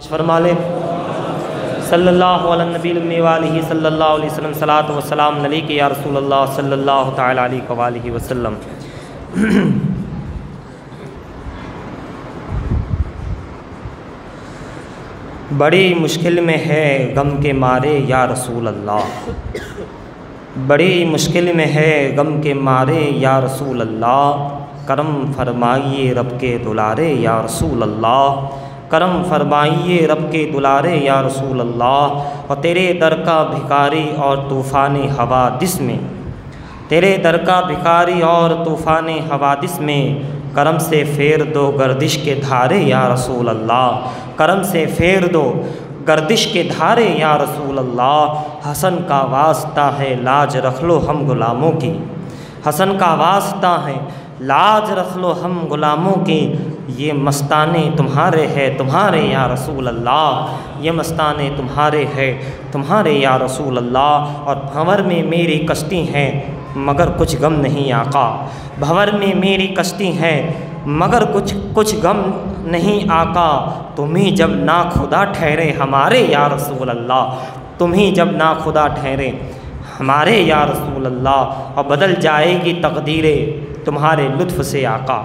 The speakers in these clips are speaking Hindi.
फरमा ले सल्लल्लाहु अला नबी वालिही सल्लल्लाहु अलैहि वसल्लम सलात व सलाम अलैका या रसूलल्लाह सल्लल्लाहु तआला अलैहि वालिही वसल्लम। बड़ी मुश्किल में है गम के मारे या रसूल अल्लाह, बड़ी मुश्किल में है गम के मारे या रसूल अल्लाह, करम फरमाइए रब के दुलारे या रसूल अल्लाह, करम फरमाइए रब के दुलारे या रसूल अल्लाह। और तेरे दर का भिखारी और तूफ़ान हवादिस में, तेरे दर का भिखारी और तूफ़ान हवादिस में, करम से फेर दो गर्दिश के धारे या रसूल अल्लाह, करम से फेर दो गर्दिश के धारे या रसूल अल्लाह। हसन का वास्ता है लाज रख लो हम गुलामों की, हसन का वास्ता है लाज रख लो हम गुलामों की, ये मस्ताने तुम्हारे है तुम्हारे या रसूल अल्लाह, ये मस्ताने तुम्हारे है तुम्हारे या रसूल अल्लाह। और भंवर में मेरी कश्ती है मगर कुछ गम नहीं आका, भंवर में मेरी कश्ती है मगर कुछ गम नहीं आका, तुम ही जब ना खुदा ठहरे हमारे या रसूल अल्लाह, तुम ही जब ना खुदा ठहरे हमारे या रसूल अल्लाह। और बदल जाएगी तकदीरें तुम्हारे लुत्फ़ से आका,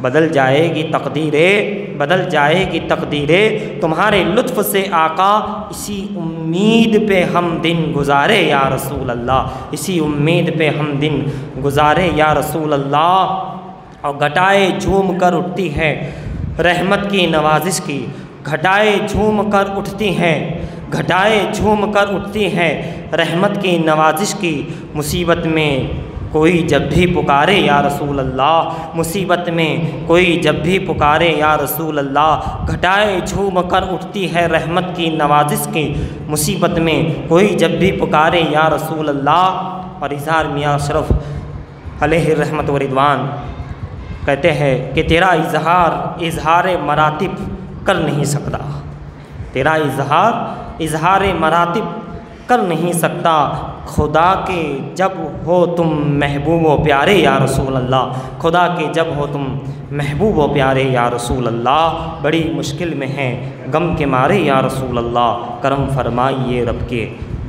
बदल जाएगी तकदीरें, बदल जाएगी तकदीरें तुम्हारे लुत्फ़ से आका, इसी उम्मीद पे हम दिन गुजारे या रसूल अल्लाह, इसी उम्मीद पे हम दिन गुजारे या रसूल अल्लाह। और घटाएं झूम कर उठती है रहमत की नवाजिश की, घटाएं झूम कर उठती हैं, घटाएं झूम कर उठती हैं रहमत की नवाजिश की, मुसीबत में कोई जब भी पुकारे या रसूल अल्लाह, मुसीबत में कोई जब भी पुकारे या रसूल अल्लाह। घटाएं झूम कर उठती है रहमत की नवाजिश की, मुसीबत में कोई जब भी पुकारे या रसूल अल्लाह। और इज़हार मियाँ अशरफ अलैहि रहमत व रिदवान कहते हैं कि तेरा इज़हार मरातिब कर नहीं सकता, तेरा इज़हार मरातिब कर नहीं सकता, खुदा के जब हो तुम महबूब व प्यारे या रसूल अल्लाह, खुदा के जब हो तुम महबूब व प्यारे या रसूल अल्लाह। बड़ी मुश्किल में हैं गम के मारे या रसूल अल्लाह, करम फरमाइए रब के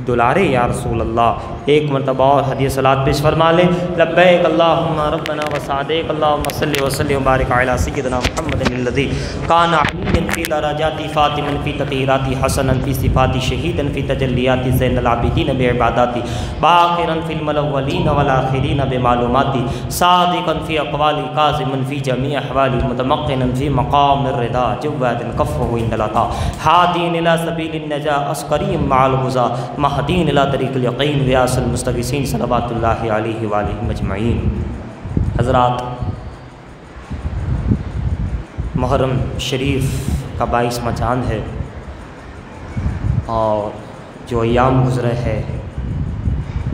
दुलारे या रसूल अल्लाह। एक मरतबा और हदीय सलात पेश फरमा ले लब्बैक अल्लाहुम्मा रब्बना व सअदैक अल्लाहुम्मा सल्लि व सल्लिम व बारिक अला सय्यिदिना मुहम्मदिन अल्लज़ी काना अलीयन फ़ी दरजाति फ़ातिमन फ़ी ततीराति हसनन फ़ी सिफ़ाति शहीदन फ़ी तजल्लियाति ज़ैनुल आबिदीन बिइबादाति बाक़िरन फ़िल अव्वलीन वल आख़िरीन बिमालूमाति सादिक़न फ़ी अक़वालि काज़िमन फ़ी जमीइ अहवालि मुतमक्किनन फ़ी मक़ामिर रिदा जव्वादिन कफ़्फ़हु इंदल अता हादीन इला सबीलिन नजा अस्करीम मअल गुज़ा महदीन इला तरीक़िल यक़ीन व्यासल मुस्तग़ीसीन सल्लल्लाहु अलैहि व आलिहि मजमईन। हज़रात, मुहर्रम शरीफ का 22वां चाँद है और जो अय्याम गुज़रे है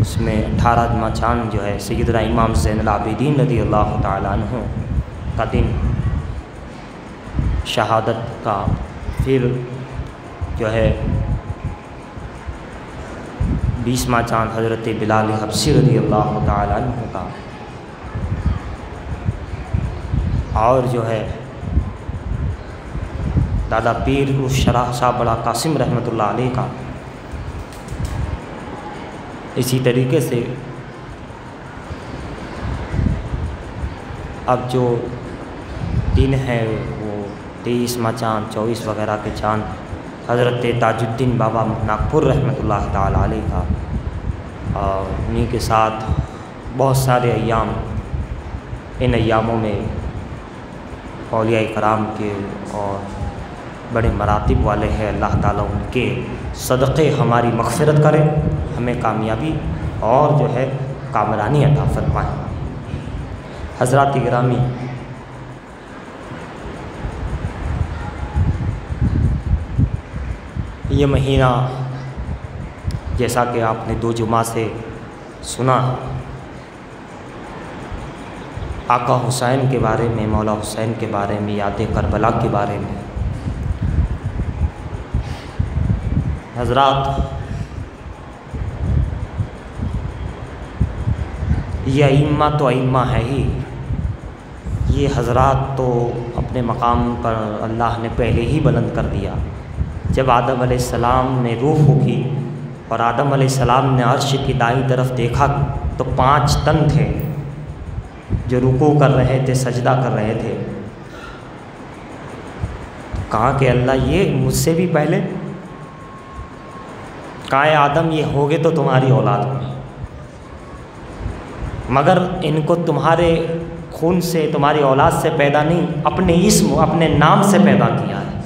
उसमें 18वां चाँद जो है सय्यदना इमाम ज़ैनुल आबिदीन रज़ियल्लाहु तआला अन्हु का दिन शहादत का, फिर जो है 20वां चाँद हज़रत बिलाल हबशी रज़ियल्लाहु तआला अन्हु का, और जो है दादा पीर उर्फ़ शराह साहब बड़ा कासिम रहमतुल्लाह अलैह का। इसी तरीके से अब जो दिन है वो 23वां चाँद 24 वगैरह के चाँद हज़रत ताजुद्दीन बाबा नागपुर रहमतुल्लाह ताला अलैह का, और उन्हीं के साथ बहुत सारे अय्याम, इन अय्यामों में औलिया कराम के और बड़े मरातिब वाले हैं। अल्लाह ताला उनके सदक़े हमारी मग़फ़िरत करे, हमें कामयाबी और जो है कामरानी अता फ़रमाए। हज़रात गिरामी, ये महीना जैसा कि आपने 2 जुमा से सुना, आका हुसैन के बारे में, मौला हुसैन के बारे में, याद करबला के बारे में। हज़रात, ये अइम्मा तो अइम्मा है ही, ये हज़रात तो अपने मकाम पर अल्लाह ने पहले ही बुलंद कर दिया। जब आदम अलैहिस्सलाम ने रूह फूकी और आदम अलैहिस्सलाम ने अर्श की दाईं तरफ देखा तो 5 तन थे जो रुकू कर रहे थे, सजदा कर रहे थे। कहा कि अल्लाह ये मुझसे भी पहले, कहा आदम ये होगे तो तुम्हारी औलाद में, मगर इनको तुम्हारे खून से, तुम्हारी औलाद से पैदा नहीं, अपने इस्म, अपने नाम से पैदा किया है,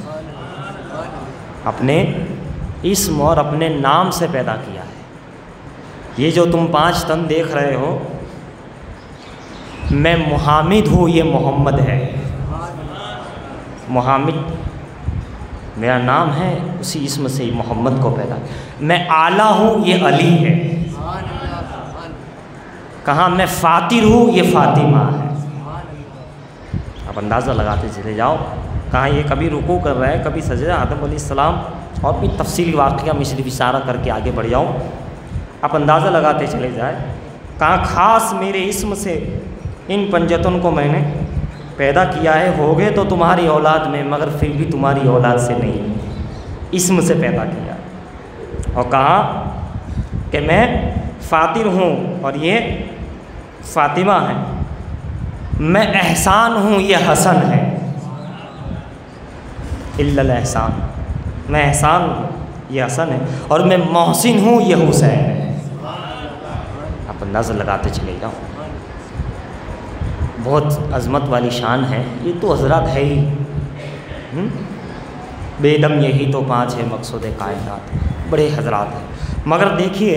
अपने इस्म और अपने नाम से पैदा किया है। ये जो तुम 5 तन देख रहे हो, मैं मुहामिद हूँ, ये मोहम्मद है। मुहामिद मेरा नाम है, उसी इस्म से ही मोहम्मद को पैदा। मैं आला हूँ, ये अली है। कहाँ मैं फातिर हूँ, ये फातिमा है। अब अंदाज़ा लगाते चले जाओ, कहाँ ये कभी रुकू कर रहा है, कभी सजदा। आदम अलैहिस्सलाम और भी तफसीली वाक़या में सिर्फ इशारा करके आगे बढ़ जाऊँ, आप अंदाज़ा लगाते चले जाए। कहाँ खास मेरे इस्म से इन पंजतन को मैंने पैदा किया है, होगे तो तुम्हारी औलाद में, मगर फिर भी तुम्हारी औलाद से नहीं, इस्म से पैदा किया। और कहा कि मैं फातिर हूँ और ये फातिमा है, मैं एहसान हूँ, ये हसन है। इल्लल एहसान, मैं एहसान हूँ, ये हसन है, और मैं मोहसिन हूँ, ये हुसैन है। आप अंदाज़ा लगाते चले जाओ, बहुत अज़मत वाली शान है। ये तो हज़रत है ही, बेदम यही तो 5 है मकसूद कायनात, बड़े हज़रात हैं। मगर देखिए,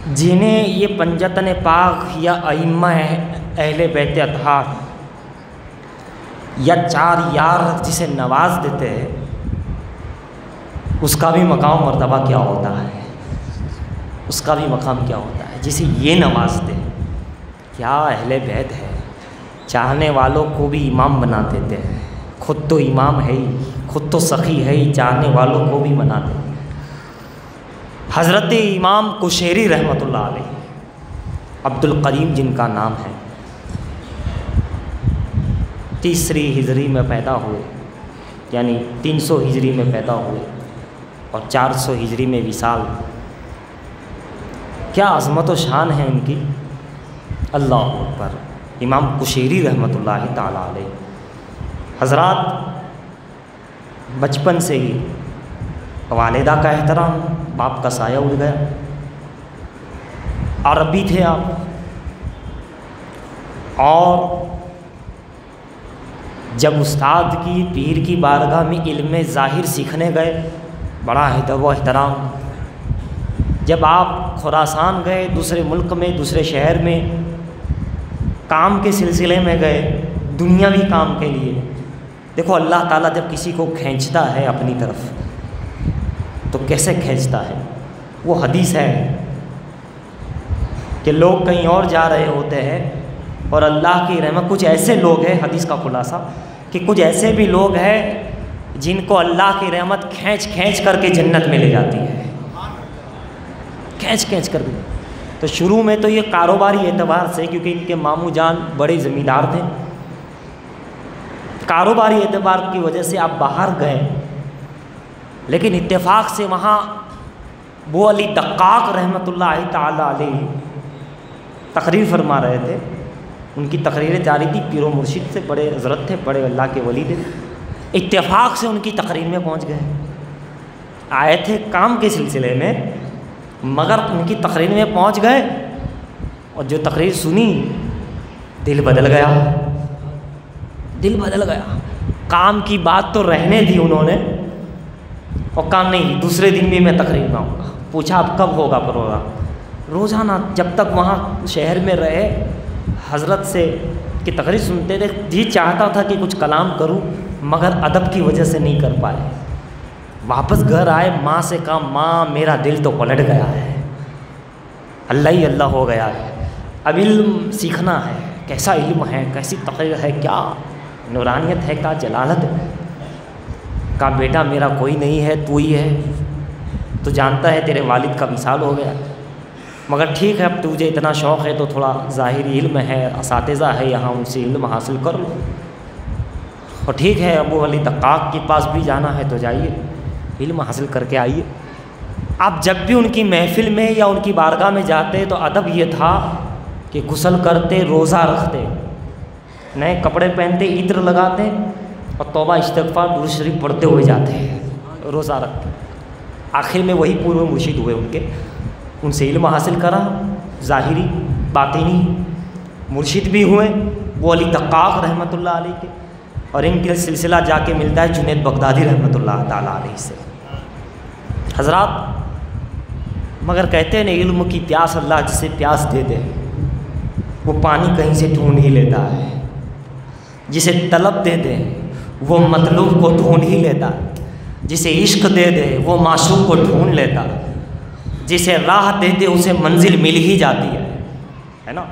जिन्हें ये पंजतन पाक या अइम्मा अहले बैत अतहार या 4 यार जिसे नवाज देते हैं, उसका भी मकाम मर्तबा क्या होता है, उसका भी मकाम क्या होता है जिसे ये नवाजते हैं। क्या अहले बैत है, चाहने वालों को भी इमाम बना देते हैं। खुद तो इमाम है ही, खुद तो सखी है ही, चाहने वालों को भी बना देते हैं। हज़रत इमाम कुशैरी रहमतुल्लाह अलैह, अब्दुल करीम जिनका नाम है, 3री हिजरी में पैदा हुए, यानी 300 हिजरी में पैदा हुए और 400 हिजरी में विसाल। क्या अज़मत व शान है इनकी, अल्लाह अकबर। इमाम कुशैरी रहमतुल्लाह ताला अलैह, हज़रात बचपन से ही वालिदा का एहतराम, बाप का साया उड़ गया। अरबी थे आप, और जब उस्ताद की पीर की बारगाह में इल्म ज़ाहिर सीखने गए, बड़ा अदब व एहतराम। जब आप खुरासान गए, दूसरे मुल्क में, दूसरे शहर में काम के सिलसिले में गए, दुनियावी काम के लिए। देखो अल्लाह ताला जब किसी को खींचता है अपनी तरफ तो कैसे खींचता है, वो हदीस है कि लोग कहीं और जा रहे होते हैं और अल्लाह की रहमत, कुछ ऐसे लोग हैं, हदीस का खुलासा कि कुछ ऐसे भी लोग हैं जिनको अल्लाह की रहमत खींच खींच करके जन्नत में ले जाती है, खींच खींच कर। तो शुरू में तो ये कारोबारी एतबार से, क्योंकि इनके मामू जान बड़े ज़मींदार थे, कारोबारी एतबार की वजह से आप बाहर गए, लेकिन इत्तेफाक से वहाँ वो अली दक्काक रहमतुल्लाह ताला अलैह तकरीर फरमा रहे थे। उनकी तकरीरें जारी थी, पीरो मुर्शिद से, बड़े हज़रत थे, बड़े अल्लाह के वली थे। इत्तेफाक से उनकी तकरीर में पहुँच गए, आए थे काम के सिलसिले में, मगर उनकी तकरीर में पहुंच गए और जो तकरीर सुनी, दिल बदल गया, दिल बदल गया। काम की बात तो रहने दी उन्होंने, और काम नहीं, दूसरे दिन भी मैं तकरीर में आऊँगा। पूछा अब कब होगा प्रोग्राम? रोज़ाना जब तक वहाँ शहर में रहे, हज़रत से की तकरीर सुनते थे। जी चाहता था कि कुछ कलाम करूँ, मगर अदब की वजह से नहीं कर पाए। वापस घर आए, माँ से कहा, माँ मेरा दिल तो पलट गया है, अल्लाह ही अल्लाह हो गया है, अब इल्म सीखना है। कैसा इल्म है, कैसी तकरीर है, क्या नूरानियत है, क्या जलालत है। कहा बेटा मेरा कोई नहीं है, तू ही है, तो जानता है तेरे वालिद का विसाल हो गया, मगर ठीक है अब तुझे इतना शौक़ है तो थोड़ा ज़ाहिरी इल्म है, असातिज़ा है यहाँ, उनसे इल्म हासिल कर लो। और ठीक है अबू अली दक्काक के पास भी जाना है तो जाइए। इल्म हासिल करके आइए। आप जब भी उनकी महफिल में या उनकी बारगाह में जाते तो अदब ये था कि गुस्ल करते, रोज़ा रखते, नए कपड़े पहनते, इत्र लगाते और तौबा इस्तिग़फ़ार दुरूद शरीफ पढ़ते हुए जाते हैं, रोज़ा रखते। आखिर में वही पूर्व मुर्शिद हुए उनके, उनसे इल्म हासिल करा, ज़ाहिरी बातिनी मुर्शिद भी हुए वो अली दक्काक़ रहमतुल्लाह अलैह के, और इनके सिलसिला जाके मिलता है जुनैद बगदादी रहमतुल्लाह ताला अलैह से। हज़रात, मगर कहते हैं ना, इल्म की प्यास अल्लाह जिसे प्यास दे दे वो पानी कहीं से ढूंढ ही लेता है, जिसे तलब दे दे वो मतलूब को ढूंढ ही लेता है, जिसे इश्क दे दे वो माशूक को ढूंढ लेता है, जिसे राह दे दे उसे मंजिल मिल ही जाती है ना।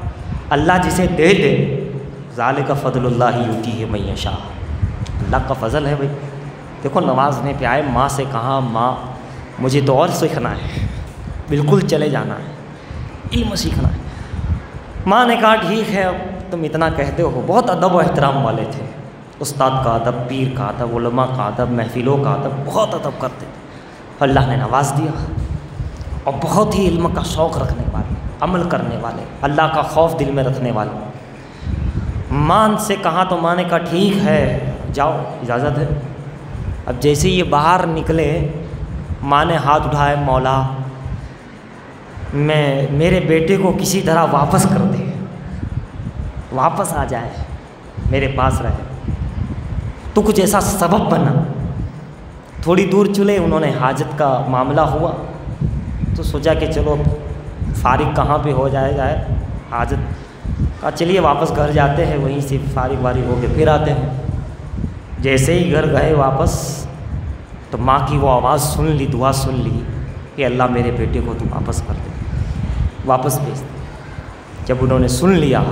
अल्लाह जिसे दे दे, ज़ालिका फ़ज़लुल्लाहि युतीहि मन यशा, अल्लाह का फ़ज़ल है भाई। देखो नमाज़ने पे आए, माँ से कहा माँ मुझे तो और सीखना है, बिल्कुल चले जाना है, इल्म सीखना है। माँ ने कहा ठीक है, अब तुम इतना कहते हो। बहुत अदब व एहतराम वाले थे, उस्ताद का अदब, पीर का अदब, उलमा का अदब, महफिलों का अदब, बहुत अदब करते थे। अल्लाह ने नवाज दिया और बहुत ही इल्म का शौक़ रखने वाले, अमल करने वाले, अल्लाह का खौफ दिल में रखने वाले। माँ से कहा तो माँ ने कहा ठीक है जाओ, इजाज़त है। अब जैसे ये बाहर निकले, माँ ने हाथ उठाए, मौला मेरे बेटे को किसी तरह वापस कर दे, वापस आ जाए, मेरे पास रहे, तो कुछ ऐसा सबब बना। थोड़ी दूर चले, उन्होंने हाजत का मामला हुआ तो सोचा कि चलो फारिग कहाँ पे हो जाएगा, हाजत का, चलिए वापस घर जाते हैं, वहीं से फारिग वारिग होके फिर आते हैं। जैसे ही घर गए वापस, तो माँ की वो आवाज़ सुन ली, दुआ सुन ली कि अल्लाह मेरे बेटे को तू वापस कर दे, वापस भेज दे। जब उन्होंने सुन लिया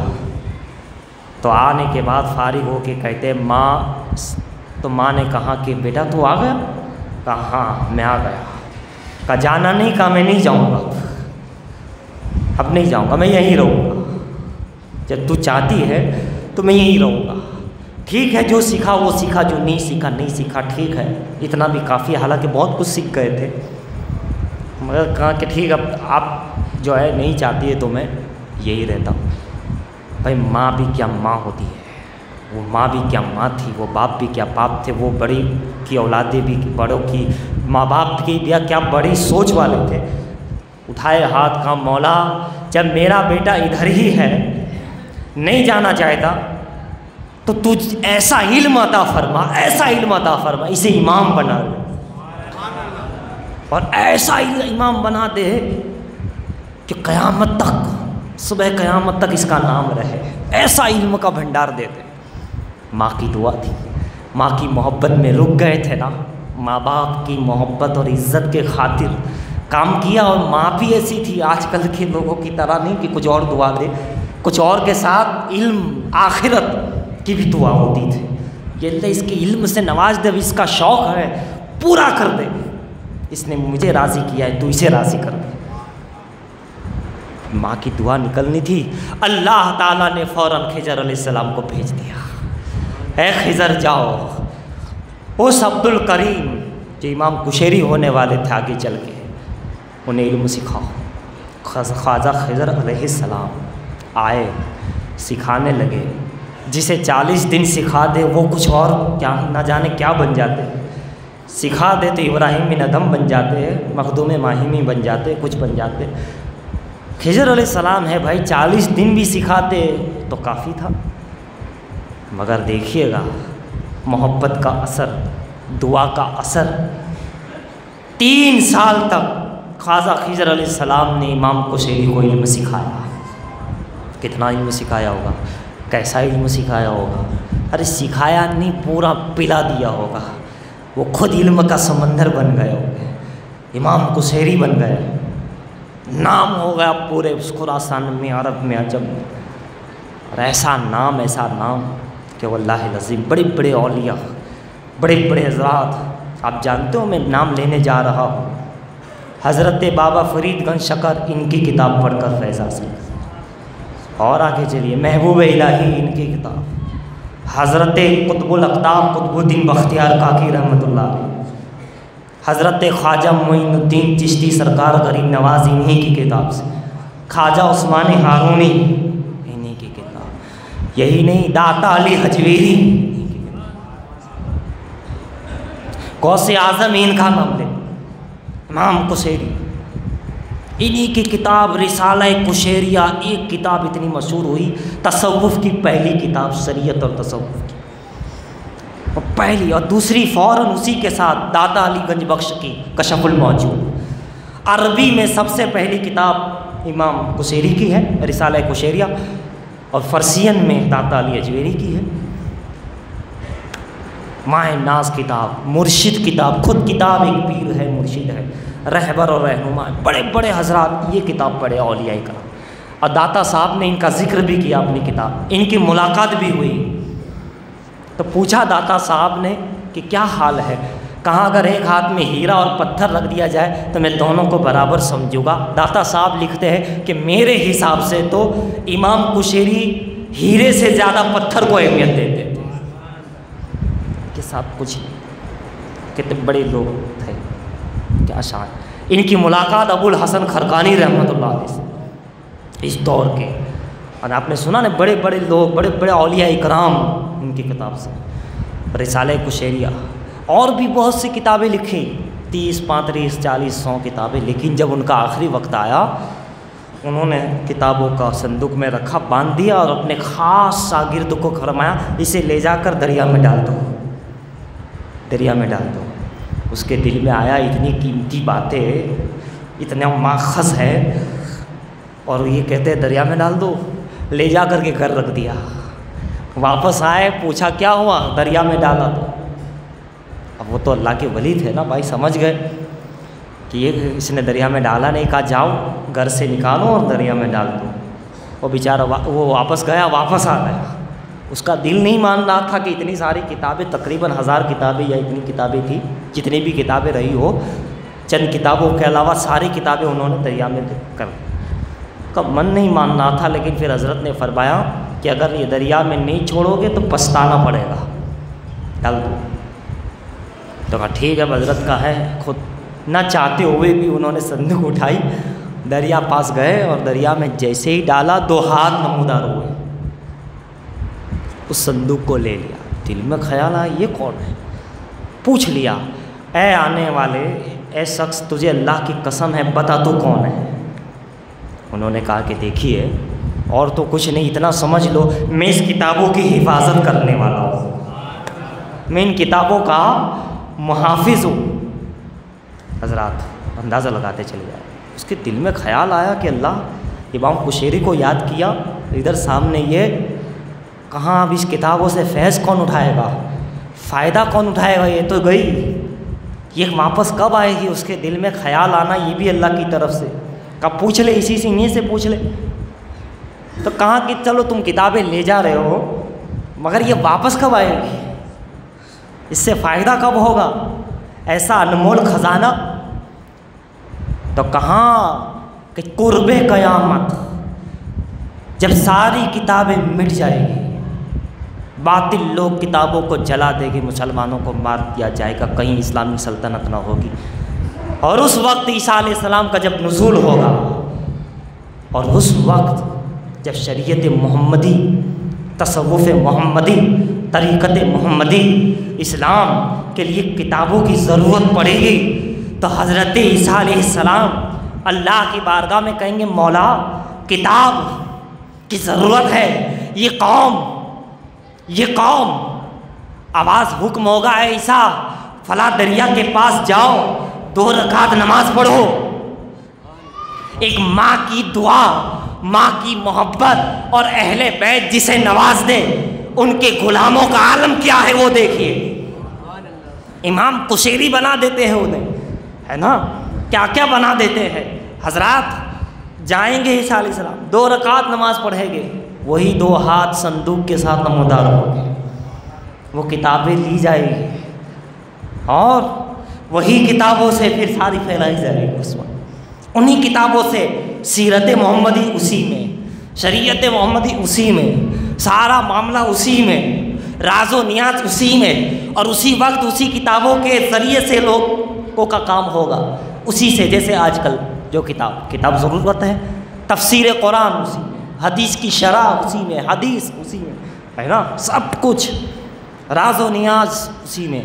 तो आने के बाद फारिग होके कहते हैं माँ, तो माँ ने कहा कि बेटा तू आ गया? कहा हाँ मैं आ गया। कहा जाना नहीं? कहा मैं नहीं जाऊँगा, अब नहीं जाऊँगा, मैं यहीं रहूँगा, जब तू चाहती है तो मैं यहीं रहूँगा। ठीक है, जो सीखा वो सीखा, जो नहीं सीखा नहीं सीखा, ठीक है, इतना भी काफ़ी। हालांकि बहुत कुछ सीख गए थे, मगर कहा कि ठीक, अब आप जो है नहीं चाहती है तो मैं यही रहता हूँ। भाई माँ भी क्या माँ होती है, वो माँ भी क्या माँ थी, वो बाप भी क्या बाप थे, वो बड़ी की औलादे भी बड़ों की माँ बाप की क्या बड़ी सोच वाले थे। उठाए हाथ, का मौला जब मेरा बेटा इधर ही है, नहीं जाना चाहता, तो तू ऐसा इल्म अता फरमा, ऐसा इल्म अता फरमा, इसे इमाम बना दे, और ऐसा इमाम बना दे कि क़यामत तक, सुबह क़यामत तक इसका नाम रहे, ऐसा इल्म का भंडार दे दे। माँ की दुआ थी, माँ की मोहब्बत में रुक गए थे ना, माँ बाप की मोहब्बत और इज़्ज़त के खातिर काम किया। और माँ भी ऐसी थी, आजकल के लोगों की तरह नहीं कि कुछ और दुआ दे, कुछ और के साथ इल्म आखिरत की भी दुआ होती थी। ये अल्लाह इसके इल्म से नवाज दे, इसका शौक़ है पूरा कर दे, इसने मुझे राज़ी किया है, तू इसे राज़ी कर दे। माँ की दुआ निकलनी थी, अल्लाह ताला ने फ़ौरन खिज़र अलैहिस्सलाम को भेज दिया, ऐ खिज़र जाओ, उस अब्दुल करीम जो इमाम कुशैरी होने वाले थे आगे चल के, उन्हें इल्म सिखाओ। ख्वाजा खिज़र अलैहिस्सलाम आए, सिखाने लगे। जिसे 40 दिन सिखा दे वो कुछ और क्या ना जाने क्या बन जाते, सिखा दे तो इब्राहिम बिन अदम बन जाते, मखदूम माहिमी बन जाते, कुछ बन जाते। खिज़र अलैहिस्सलाम है भाई, 40 दिन भी सिखाते तो काफ़ी था। मगर देखिएगा मोहब्बत का असर, दुआ का असर, 3 साल तक ख्वाजा खिज़र अलैहिस्सलाम ने इमाम कुशैरी को इल्म सिखाया। कितना इल्म सिखाया होगा, कैसा इल्म सिखाया होगा, अरे सिखाया नहीं, पूरा पिला दिया होगा। वो खुद इल्म का समंदर बन गए होंगे, इमाम कुशैरी बन गए, नाम हो गया पूरे खुरासान में, अरब में, अजम। और ऐसा नाम कि वल्लाहि लज़ीम बड़े बड़े औलिया, बड़े बड़े हज़रात, आप जानते हो मैं नाम लेने जा रहा हूँ, हज़रत बाबा फ़रीदगंज शकर, इनकी किताब पढ़कर फैज़ हासिल। और आगे चलिए, महबूब इलाही इनकी किताब, हज़रत कुतुबुल अक़ताब कुतुबुद्दीन बख्तियार काकी रहमतुल्लाह, हज़रत ख्वाजा मोइनुद्दीन चिश्ती सरकार गरीब नवाज इन्हीं की किताब से, ख्वाजा उस्मान हारूनी इन्हीं की किताब, यही नहीं दाता अली हजवेरी, गौसे आज़म इनका नाम ले, इमाम कुशैरी, इन्हीं की किताब रिसाला कुशैरिया, एक किताब इतनी मशहूर हुई, तसव्वुफ़ की पहली किताब, शरीयत और तसव्वुफ़ की और पहली, और दूसरी फ़ौरन उसी के साथ दाता अली गंज बख्श की कशफुल मौजूद। अरबी में सबसे पहली किताब इमाम कुशैरी की है, रिसाला कुशैरिया, और फ़रसियन में दाता अली अजवेरी की है। माए नाज किताब, मुर्शिद किताब, खुद किताब एक पीर है, मुर्शिद है, रहबर और रहनुमा, बड़े बड़े हजरात ये किताब पढ़े औलिया कराम। और दाता साहब ने इनका जिक्र भी किया अपनी किताब, इनकी मुलाकात भी हुई। तो पूछा दाता साहब ने कि क्या हाल है, कहाँ अगर एक हाथ में हीरा और पत्थर रख दिया जाए तो मैं दोनों को बराबर समझूंगा। दाता साहब लिखते हैं कि मेरे हिसाब से तो इमाम कुशैरी हीरे से ज़्यादा पत्थर को अहमियत देते थे। कि साहब कुछ कितने बड़े लोग थे, क्या शान। इनकी मुलाकात अबुल हसन खरकानी रहमतुल्लाह अलैह से इस दौर के, और आपने सुना ना बड़े बड़े लोग, बड़े बड़े औलिया इकराम इनकी किताब से, रिसाले कुशैरिया, और भी बहुत सी किताबें लिखी, 30, 35, 40, 100 किताबें। लेकिन जब उनका आखिरी वक्त आया, उन्होंने किताबों का संदूक में रखा, बांध दिया और अपने ख़ास शागिर्द को फरमाया इसे ले जाकर दरिया में डाल दो, दरिया में डाल दो। उसके दिल में आया इतनी कीमती बातें, इतना माखज़ है, और ये कहते हैं दरिया में डाल दो, ले जा कर के घर रख दिया। वापस आए, पूछा क्या हुआ, दरिया में डाला। तो अब वो तो अल्लाह के वली थे ना भाई, समझ गए कि ये इसने दरिया में डाला नहीं, कहा जाओ घर से निकालो और दरिया में डाल दो। वो बेचारा वो वापस गया, वापस आ गया। उसका दिल नहीं मान रहा था कि इतनी सारी किताबें, तकरीबन 1000 किताबें या इतनी किताबें थी, जितनी भी किताबें रही हो, चंद किताबों के अलावा सारी किताबें उन्होंने दरिया में कर का मन नहीं मान रहा था। लेकिन फिर हज़रत ने फरमाया कि अगर ये दरिया में नहीं छोड़ोगे तो पछताना पड़ेगा, डाल दो। तो कहा ठीक है, हज़रत का है। खुद ना चाहते हुए भी उन्होंने संदूक उठाई, दरिया पास गए और दरिया में जैसे ही डाला 2 हाथ नमूदार हुए, उस संदूक को ले लिया। दिल में ख्याल आया ये कौन है, पूछ लिया, ऐ आने वाले, ऐ शख्स तुझे अल्लाह की कसम है बता तू कौन है। उन्होंने कहा कि देखिए और तो कुछ नहीं, इतना समझ लो मैं इस किताबों की हिफाजत करने वाला हूँ, मैं इन किताबों का मुहाफिज हूँ। हजरात अंदाज़ा लगाते चले जाए। उसके दिल में ख्याल आया कि अल्लाह, इमाम कुशैरी को याद किया, इधर सामने ये, कहाँ अब इस किताबों से फैज़ कौन उठाएगा, फ़ायदा कौन उठाएगा, ये तो गई, ये वापस कब आएगी। उसके दिल में ख्याल आना ये भी अल्लाह की तरफ से, कब पूछ ले, इसी से इन्हीं से पूछ ले। तो कहा कि चलो तुम किताबें ले जा रहे हो, मगर ये वापस कब आएगी, इससे फ़ायदा कब होगा, ऐसा अनमोल ख़जाना। तो कहाँ कि कुर्बे क़यामत, जब सारी किताबें मिट जाएगी, बातिल लोग किताबों को जला देंगे, मुसलमानों को मार दिया जाएगा, कहीं इस्लामी सल्तनत ना होगी। और उस वक्त ईसा अलैहिस्सलाम का जब नुज़ूल होगा, और उस वक्त जब शरीयत मोहम्मदी, तसव्वुफ़ मोहम्मदी, तरीक़त मोहम्मदी, इस्लाम के लिए किताबों की ज़रूरत पड़ेगी, तो हज़रत ईसा अलैहिस्सलाम अल्लाह की बारगाह में कहेंगे मौला किताब की ज़रूरत है। ये कौम आवाज़ हुक्म होगा, है ईसा फला दरिया के पास जाओ, 2 रकात नमाज पढ़ो। एक माँ की दुआ, माँ की मोहब्बत और अहले बैत जिसे नवाज दे, उनके गुलामों का आलम क्या है वो देखिए। इमाम कुशैरी बना देते हैं उन्हें, है ना, क्या क्या बना देते हैं। हजरात जाएंगे ईसा अलैहिस्सलाम, 2 रकात नमाज पढ़ेंगे, वही 2 हाथ संदूक के साथ नमूदार होंगे, वो किताबें ली जाएगी और वही किताबों से फिर सारी फैलाई जाएगी। उस वक्त उन्हीं किताबों से सीरत मोहम्मदी उसी में, शरीयत मोहम्मदी उसी में, सारा मामला उसी में, राज़ो नियाज उसी में, और उसी वक्त उसी किताबों के ज़रिए से लोग बुजुर्गों का काम होगा उसी से, जैसे आजकल जो किताब ज़रूरत है, तफसीर कुरान उसी में, हदीस की शरह उसी में, हदीस उसी में है ना, सब कुछ राज व नियाज उसी में,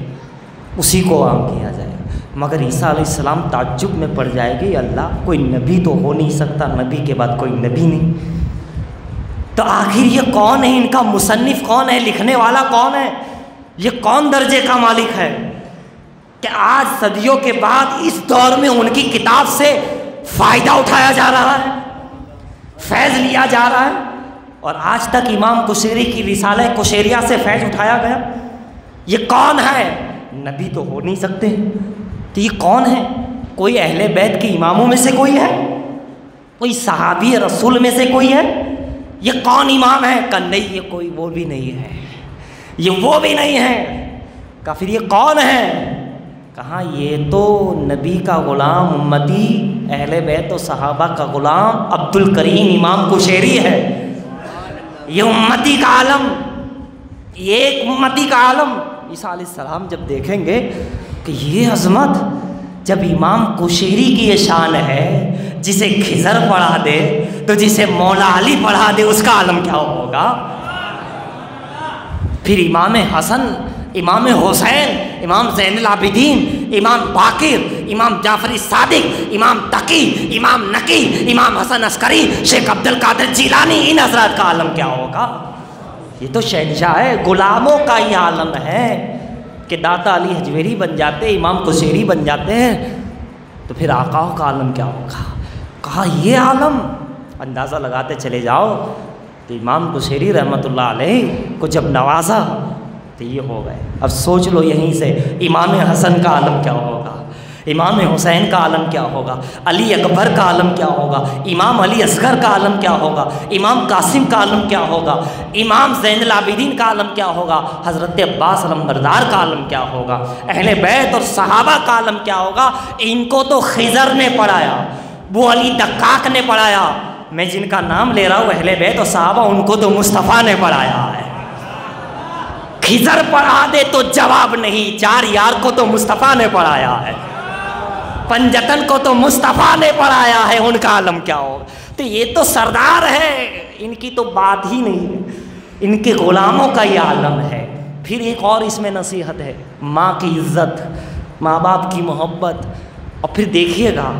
उसी को आम किया जाएगा। मगर ईसा अलैहिस्सलाम ताज्जुब में पड़ जाएगी, अल्लाह कोई नबी तो हो नहीं सकता, नबी के बाद कोई नबी नहीं, तो आखिर ये कौन है, इनका मुसन्निफ कौन है, लिखने वाला कौन है, ये कौन दर्जे का मालिक है कि आज सदियों के बाद इस दौर में उनकी किताब से फ़ायदा उठाया जा रहा है, फैज़ लिया जा रहा है। और आज तक इमाम कुशैरी की रिसाला कुशैरिया से फैज़ उठाया गया। ये कौन है, नबी तो हो नहीं सकते, तो ये कौन है, कोई अहले बैत के इमामों में से कोई है, कोई सहाबी रसूल में से कोई है, ये कौन इमाम है, का नहीं ये कोई वो भी नहीं है, ये वो भी नहीं है, का फिर ये कौन है, कहाँ ये तो नबी का ग़ुलाम उम्मती अहले बैत और सहाबा का ग़ुलाम अब्दुल करीम इमाम कुशैरी है। ये उम्मती का आलम, ये एक उम्मती का आलम ईसा अलैहिस्सलाम जब देखेंगे कि ये अज़मत जब इमाम कुशैरी की ये शान है, जिसे खिज़र पढ़ा दे तो जिसे मौला अली पढ़ा दे उसका आलम क्या होगा। फिर इमाम हसन, इमाम हुसैन, इमाम ज़ैनुल आबिदीन, इमाम बाकिर, इमाम जाफ़री सादिक, इमाम तकी, इमाम नकी, इमाम हसन अस्करी, शेख अब्दुल कादिर जीलानी, इन हज़रात का आलम क्या होगा। ये तो शहंशाह है, ग़ुलामों का ही आलम है कि दाता अली हजवेरी बन जाते, इमाम कुशैरी बन जाते हैं, तो फिर आकाओं का आलम क्या होगा। कहा ये आलम अंदाज़ा लगाते चले जाओ, तो इमाम कुशैरी रहमतुल्लाह अलैह को जब नवाजा तो ये हो गए। अब सोच लो यहीं से इमाम हसन का आलम क्या होगा, इमाम हुसैन का आलम क्या होगा, अली अकबर का आलम क्या होगा, इमाम अली असगर का आलम क्या होगा, इमाम कासिम का आलम क्या होगा, इमाम ज़ैनुल आबिदीन का आलम क्या होगा, हज़रत अब्बास अलमबरदार का आलम क्या होगा, अहले बैत और सहाबा का आलम क्या होगा। इनको तो खिज़र ने पढ़ाया, वो अली दक्काक ने पढ़ाया, मैं जिनका नाम ले रहा हूँ अहले बैत और सहाबा, उनको तो मुस्तफ़ा ने पढ़ाया है। खिज़र पढ़ा दे तो जवाब नहीं, चार यार को तो मुस्तफ़ा ने पढ़ाया है, पंजतन को तो मुस्तफ़ा ने पढ़ाया है, उनका आलम क्या होगा। तो ये तो सरदार है, इनकी तो बात ही नहीं है, इनके ग़ुलामों का ये आलम है। फिर एक और इसमें नसीहत है, माँ की इज़्ज़त, माँ बाप की मोहब्बत। और फिर देखिएगा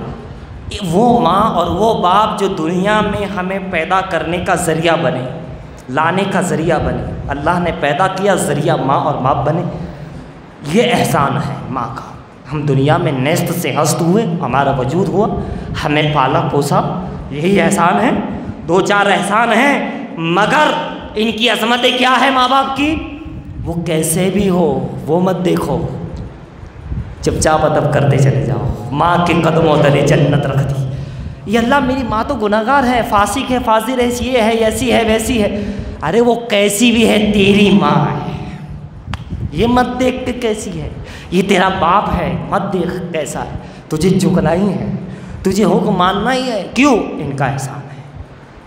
वो माँ और वो बाप जो दुनिया में हमें पैदा करने का ज़रिया बने, लाने का ज़रिया बने, अल्लाह ने पैदा किया, ज़रिया माँ और बाप बने, ये एहसान है माँ का। हम दुनिया में नेस्त से हस्त हुए, हमारा वजूद हुआ, हमें पाला पोसा, यही एहसान है। दो चार एहसान हैं, मगर इनकी अज़मतें क्या है माँ बाप की, वो कैसे भी हो वो मत देखो, चुपचाप अदब करते चले जाओ। माँ के कदमों तले जन्नत रख दी, ये अल्लाह मेरी माँ तो गुनाहगार है, फासिक है, फाजिर है, ये है, ऐसी है, वैसी है। अरे वो कैसी भी है, तेरी माँ है, ये मत देख के कैसी है, ये तेरा बाप है, मत देख कैसा है, तुझे झुकना ही है, तुझे हुक्म मानना ही है। क्यों? इनका एहसान है,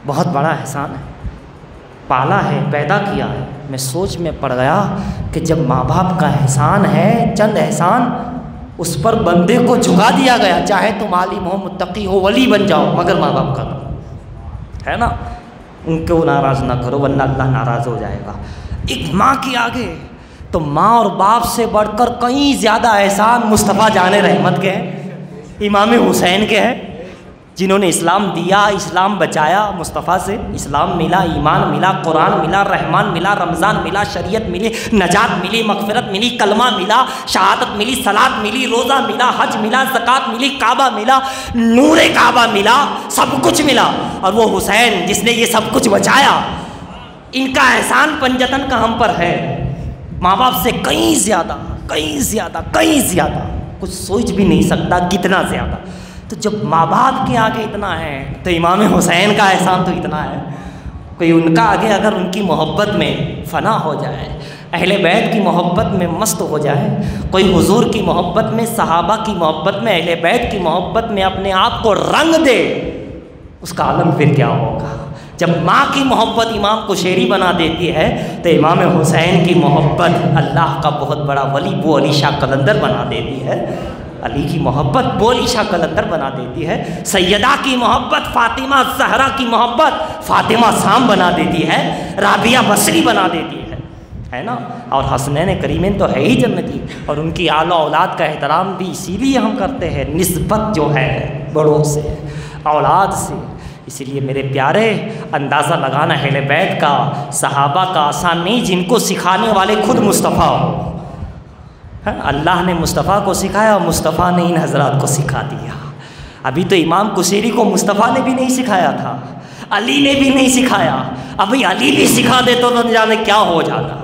बहुत बड़ा एहसान है, पाला है, पैदा किया है। मैं सोच में पड़ गया कि जब माँ बाप का एहसान है, चंद एहसान, उस पर बंदे को झुका दिया गया, चाहे तुम आलिम हो, मुत्तकी हो, वली बन जाओ, मगर माँ बाप का है ना, उनको नाराज़ ना करो वरना अल्लाह नाराज़ हो जाएगा। एक माँ के आगे तो माँ और बाप से बढ़कर कहीं ज़्यादा एहसान मुस्तफ़ा जाने रहमत के हैं, इमाम हुसैन के हैं, जिन्होंने इस्लाम दिया, इस्लाम बचाया। मुस्तफ़ा से इस्लाम मिला, ईमान मिला, कुरान मिला, रहमान मिला, रमज़ान मिला, शरीयत मिली, नजात मिली, मग़फ़िरत मिली, कलमा मिला, शहादत मिली, सलात मिली, रोज़ा मिला, हज मिला, ज़कात मिली, काबा मिला, नूरे काबा मिला, सब कुछ मिला। और वो हुसैन जिसने ये सब कुछ बचाया, इनका एहसान पंजतन का हम पर है, माँ बाप से कहीं ज़्यादा, कहीं ज़्यादा, कहीं ज़्यादा, कुछ सोच भी नहीं सकता कितना ज़्यादा। तो जब माँ बाप के आगे इतना है तो इमाम हुसैन का एहसान तो इतना है, कोई उनका आगे अगर उनकी मोहब्बत में फ़ना हो जाए, अहले बैत की मोहब्बत में मस्त हो जाए, कोई हुजूर की मोहब्बत में, सहाबा की मोहब्बत में, अहले बैत की मोहब्बत में अपने आप को रंग दे, उसका आलम फिर क्या होगा। जब माँ की मोहब्बत इमाम कुशैरी बना देती है तो इमाम हुसैन की मोहब्बत अल्लाह का बहुत बड़ा वली, वो अली शाह कलंदर बना देती है। अली की मोहब्बत बोली शाह कलंदर बना देती है, सैयदा की मोहब्बत फातिमा ज़हरा की मोहब्बत फातिमा साम बना देती है, राबिया बसरी बना देती है ना। और हसनैन करीमैन तो है ही जन्नती, और उनकी आला औलाद का एहतराम भी इसीलिए हम करते हैं, निस्बत जो है बड़ों से, औलाद से। इसलिए मेरे प्यारे, अंदाज़ा लगाना अहले बैत का, सहाबा का आसान नहीं, जिनको सिखाने वाले खुद मुस्तफ़ा हो। अल्लाह ने मुस्तफ़ा को सिखाया, मुस्तफ़ा ने इन हज़रात को सिखा दिया। अभी तो इमाम कुशैरी को मुस्तफ़ा ने भी नहीं सिखाया था, अली ने भी नहीं सिखाया। अभी अली भी सिखा दे तो न जाने क्या हो जाता,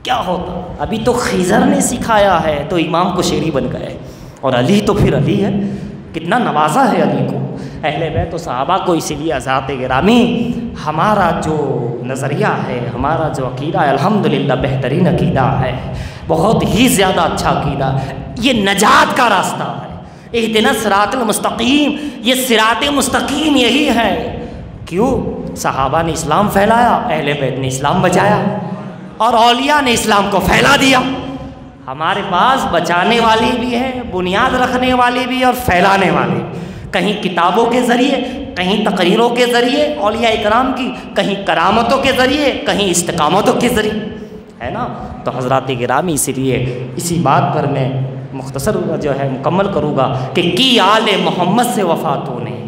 क्या होता। अभी तो खिज़र ने सिखाया है तो इमाम कुशैरी बन गए, और अली तो फिर अली है। कितना नवाजा है अली को, अहले बैत सहाबा को। इसीलिए हज़रात गिरामी, हमारा जो नज़रिया है, हमारा जो अक़ीदा है, अल्हम्दुलिल्लाह बेहतरीन अक़ीदा है, बहुत ही ज़्यादा अच्छा अक़ीदा। ये नजात का रास्ता है, इहदिना सिरातल मुस्तक़ीम, ये सिरात मुस्तक़ीम यही है। क्यों? सहाबा ने इस्लाम फैलाया, अहले बैत ने इस्लाम बचाया, और औलिया ने इस्लाम को फैला दिया। हमारे पास बचाने वाली भी है, बुनियाद रखने वाली भी और फैलाने वाली भी। कहीं किताबों के ज़रिए, कहीं तकरीरों के ज़रिए औलिया इकराम की, कहीं करामतों के ज़रिए, कहीं इस्तिकामतों के ज़रिए, है ना। तो हज़रात गिरामी, इसीलिए इसी बात पर मैं मुख्तसर जो है मुकम्मल करूँगा कि आले मोहम्मद से वफ़ा तूने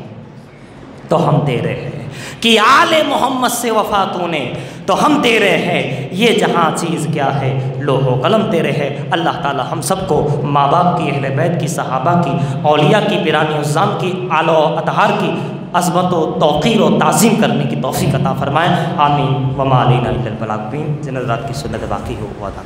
तो हम दे रहे हैं, कि आले मोहम्मद से वफ़ा तूने तो हम दे रहे हैं, ये जहाँ चीज़ क्या है लोहो कलम तेरे है। अल्लाह ताला हम सबको माँ बाप की, अहले बैत की, सहाबा की, औलिया की, पिरानी उज़्ज़ाम की, आलो अतहार की अज़मत व तौक़ीर व ताज़ीम करने की तौफ़ीक़ अता फ़रमाएँ। आमीन। व मा अलैना इल्लल बलाग़। जिन हज़रात की सुन्नत बाक़ी हो वो अदा